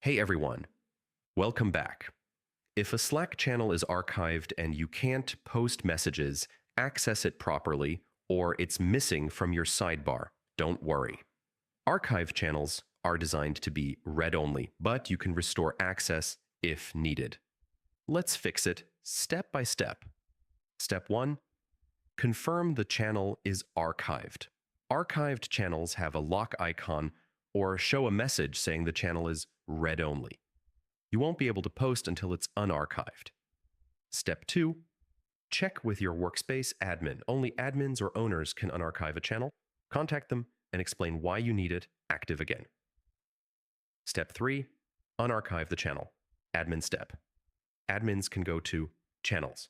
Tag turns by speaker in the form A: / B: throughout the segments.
A: Hey everyone, welcome back. If a Slack channel is archived and you can't post messages, access it properly, or it's missing from your sidebar, don't worry. Archive channels are designed to be read-only, but you can restore access if needed. Let's fix it step by step. Step 1. Confirm the channel is archived. Archived channels have a lock icon or show a message saying the channel is read-only. You won't be able to post until it's unarchived. Step 2. Check with your workspace admin. Only admins or owners can unarchive a channel. Contact them and explain why you need it active again. Step 3. Unarchive the channel. Admin step. Admins can go to Channels.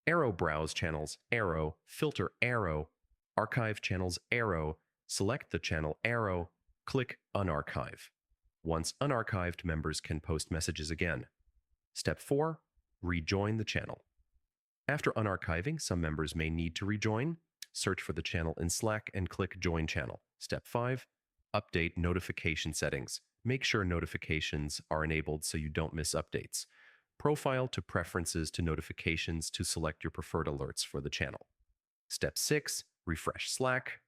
A: Arrow browse channels, arrow, filter arrow, archive channels arrow, select the channel arrow, click unarchive. Once unarchived, members can post messages again. Step 4. Rejoin the channel. After unarchiving, some members may need to rejoin. Search for the channel in Slack and click Join Channel. Step 5. Update notification settings. Make sure notifications are enabled so you don't miss updates. Profile to Preferences to Notifications to select your preferred alerts for the channel. Step 6. Refresh Slack.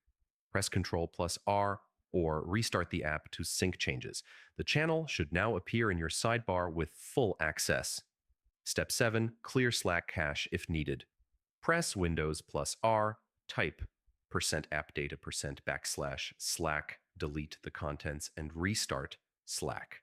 A: Press Ctrl+R or restart the app to sync changes. The channel should now appear in your sidebar with full access. Step 7. Clear Slack cache if needed. Press Windows+R, type %appdata%/Slack, delete the contents, and restart Slack.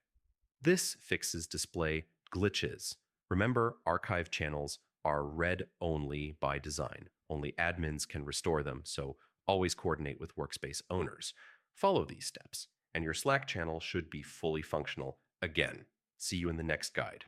A: This fixes display glitches. Remember, archive channels are read-only by design. Only admins can restore them, so always coordinate with workspace owners. Follow these steps, and your Slack channel should be fully functional again. See you in the next guide.